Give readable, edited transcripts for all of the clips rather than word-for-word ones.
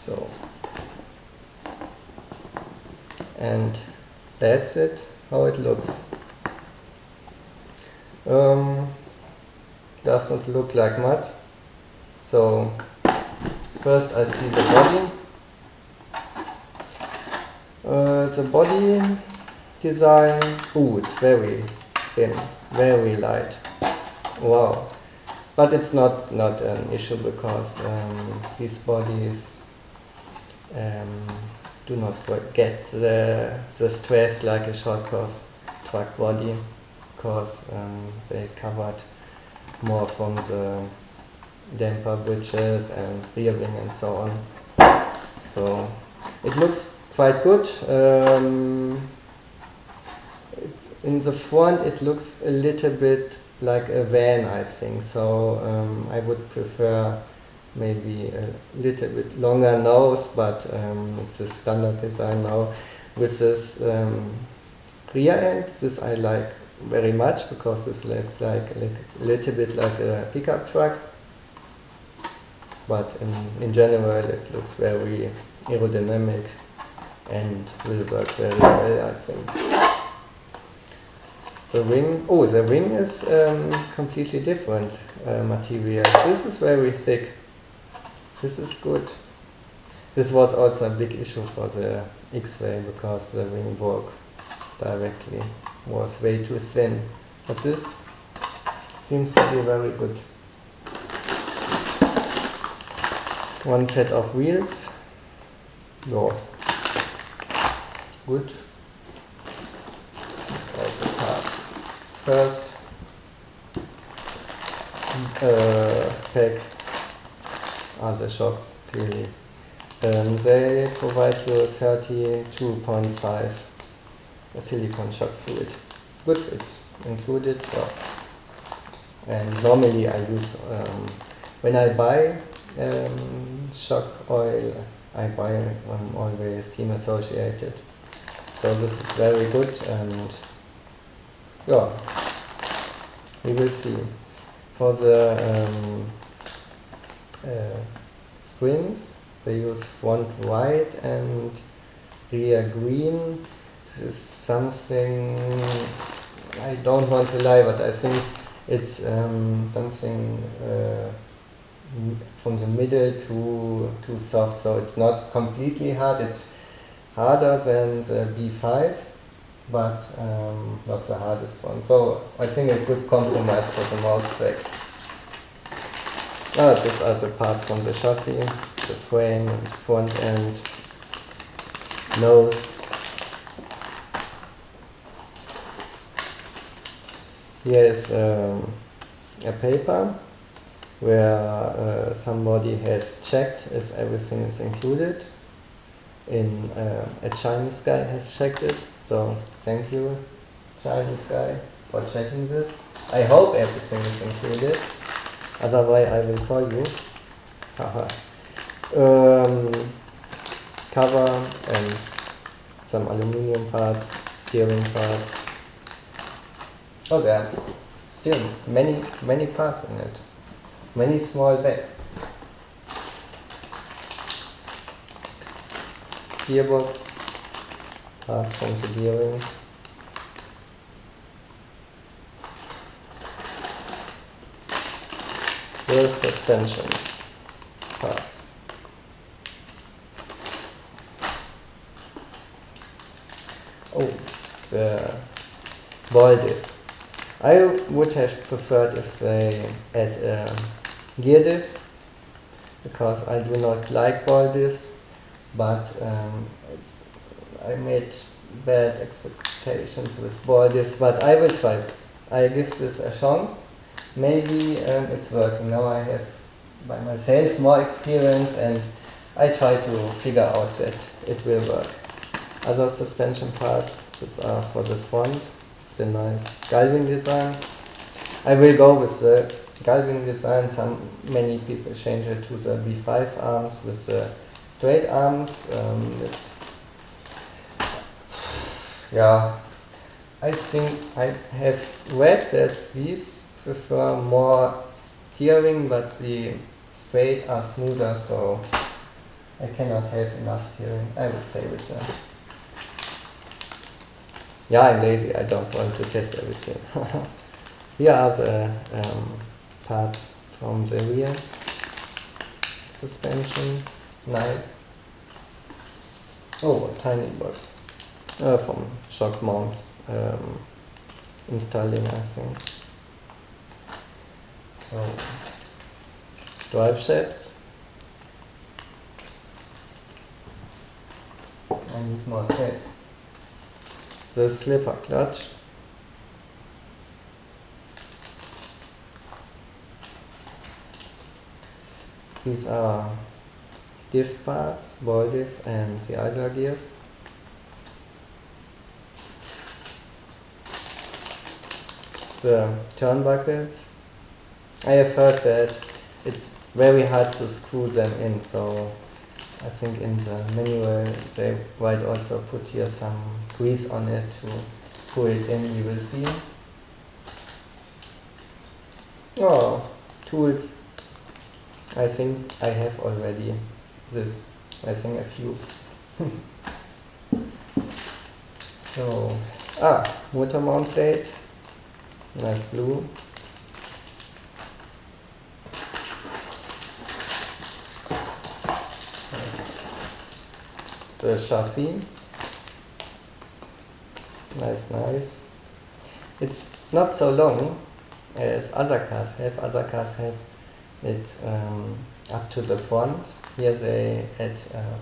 So, and that's it, how it looks. Doesn't look like much. So first I see the body. The body design, it's very thin, very light. Wow. But it's not an issue because these bodies do not get the stress like a short course truck body, because they covered more from the damper bridges and rear wing and so on. So it looks quite good. In the front it looks a little bit like a van, I think, so I would prefer maybe a little bit longer nose, but it's a standard design now. With this rear end, this I like very much because this looks like a little bit like a pickup truck, but in general it looks very aerodynamic and will work very well, I think. The ring is completely different material. This is very thick. This is good. This was also a big issue for the X-Ray because the ring broke directly. Was way too thin. But this seems to be very good. One set of wheels. No. Good. All the parts. First pack are the shocks, clearly. They provide you 32.5 silicone shock fluid. Good, it's included. Yeah. And normally I use, when I buy shock oil, I buy always Team Associated. So this is very good, and yeah, we will see. For the springs, they use front white and rear green. This is something, I don't want to lie, but I think it's something from the middle to soft, so it's not completely hard. It's harder than the B5, but not the hardest one. So I think a good compromise for the mouse tracks. These are the parts from the chassis, the frame, front end, nose. Here is a paper where somebody has checked if everything is included. A Chinese guy has checked it, so thank you, Chinese guy, for checking this. I hope everything is included, otherwise I will call you. Cover and some aluminium parts, steering parts. Oh, there are still many parts in it, many small bags. Gearbox, parts from the gearing. Rear suspension parts. Oh, the ball diff. I would have preferred if they add a gear diff, because I do not like ball diffs. But I made bad expectations with ball diffs, but I will try this. I give this a chance. Maybe it's working. Now I have by myself more experience, and I try to figure out that it will work. Other suspension parts, these are for the front, the nice galving design. I will go with the galving design. Many people change it to the B5 arms with the straight arms. Yeah, I think I have read that these prefer more steering, but the straight are smoother, so I cannot have enough steering. I will stay with them. Yeah, I'm lazy. I don't want to test everything. Here are the parts from the rear suspension. Nice. Oh, a tiny box from shock mounts installing, I think. So, drive shafts. I need more space. The slipper clutch. These are diff parts, ball diff and the idler gears. The turnbuckles. I have heard that it's very hard to screw them in, so I think in the manual they might also put here some grease on it to screw it in, you will see. Oh, tools. I think I have already this. I think a few. So, motor mount plate. Nice blue. The chassis. Nice. It's not so long as other cars have. Other cars have it up to the front. Here they add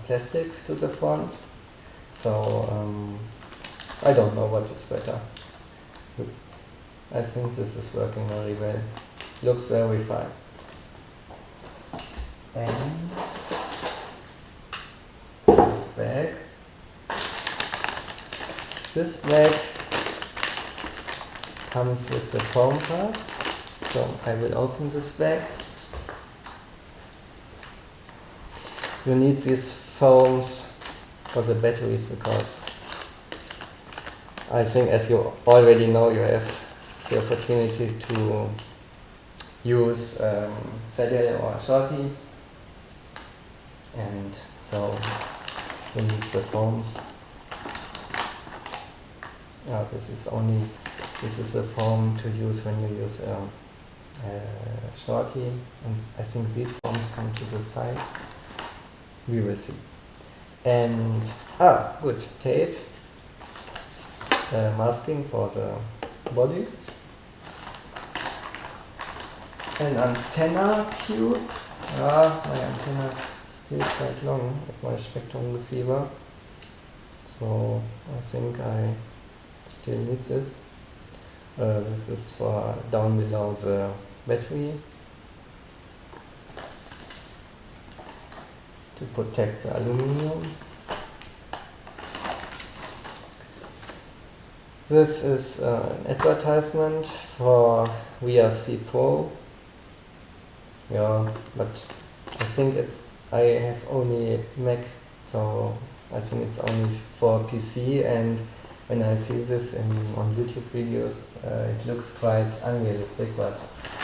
plastic to the front. So I don't know what is better. I think this is working very well. Looks very fine. And this bag. This bag comes with the foam parts. So I will open this bag. You need these foams for the batteries because I think, as you already know, you have the opportunity to use saddle or shorty, and so you need the foams. This is a foam to use when you use shorty, and I think these foams come to the side. We will see. And good, tape, masking for the body, an antenna tube. My antenna is still quite long at my spectrum receiver, so I think I still need this. This is for down below the battery to protect the aluminum. This is an advertisement for VRC Pro. Yeah, but I think I have only Mac, so I think it's only for PC, and when I see this on YouTube videos, it looks quite unrealistic, but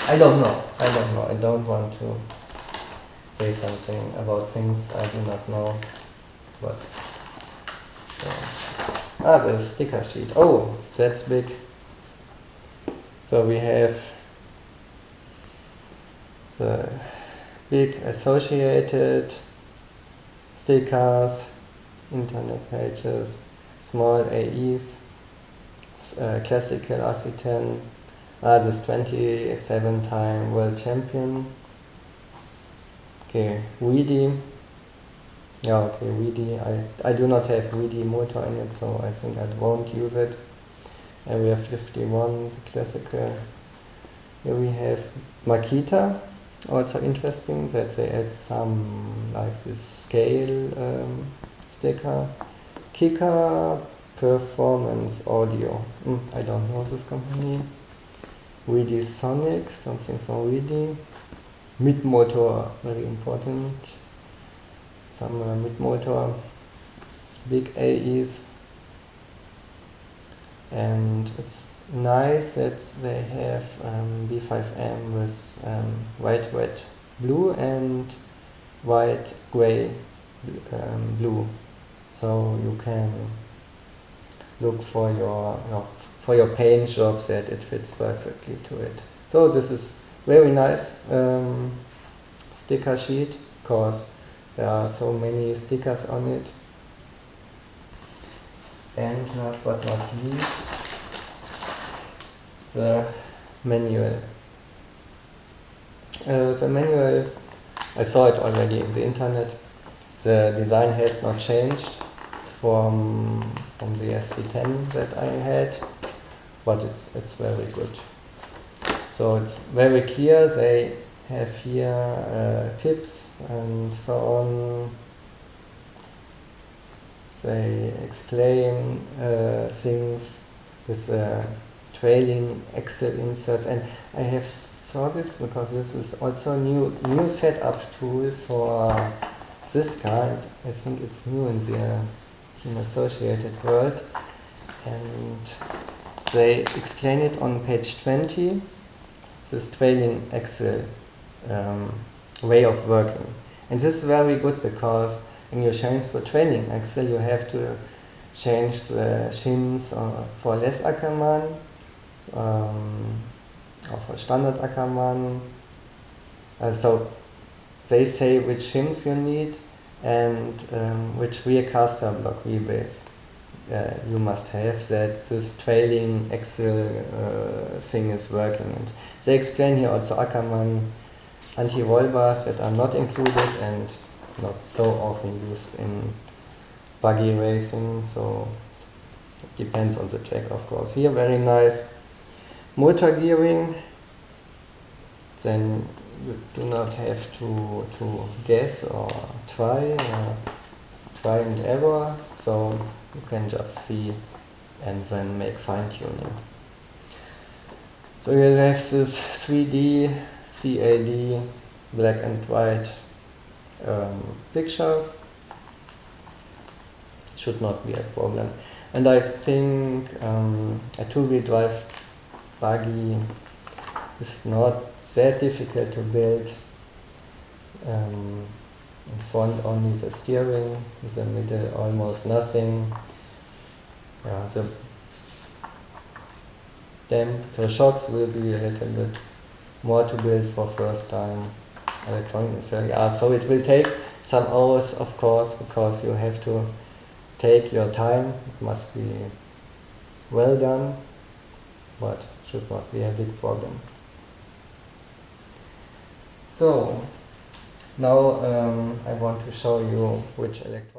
I don't know. I don't want to say something about things I do not know, but the sticker sheet. Oh, that's big. So we have the big Associated stickers, internet pages, small AEs, classical RC10, this 27-time world champion. Okay, Weedy. Yeah, okay, Weedy. I do not have Weedy motor in it, so I think I won't use it. Area 51, the classical. Here we have Makita. Also interesting that they add some like this scale sticker. Kika Performance Audio. I don't know this company. Reedy Sonic, something for Reedy. Mid-motor, very important. Some mid-motor, big AEs. And it's nice that they have B5M with white, red, blue and white, gray, blue. So you can look for your paint jobs that it fits perfectly to it. So this is very nice sticker sheet because there are so many stickers on it. And last but not least, the manual. The manual, I saw it already in the internet. The design has not changed from the SC10 that I had, but it's very good. So it's very clear. They have here tips and so on. They explain things with trailing Excel inserts, and I have saw this because this is also new setup tool for this kind. I think it's new in the Associated world, and they explain it on page 20. This trailing Excel way of working, and this is very good because when you change the trailing Excel, you have to change the shims for less Ackermann, or for standard Ackermann. So they say which shims you need and which rear caster block rebase you must have, that this trailing Excel thing is working. And they explain here also Ackermann anti-roll bars that are not included and not so often used in buggy racing, so it depends on the track, of course. Here, very nice motor gearing, then you do not have to guess or try and error, so you can just see and then make fine-tuning. So you have this 3D, CAD, black and white pictures. Should not be a problem. And I think a two-wheel drive buggy is not that difficult to build. In front only the steering, in the middle almost nothing. Yeah, the shocks will be a little bit more to build for first time electronics. So it will take some hours, of course, because you have to take your time. It must be well done, but should not be a big problem. So now I want to show you which electronics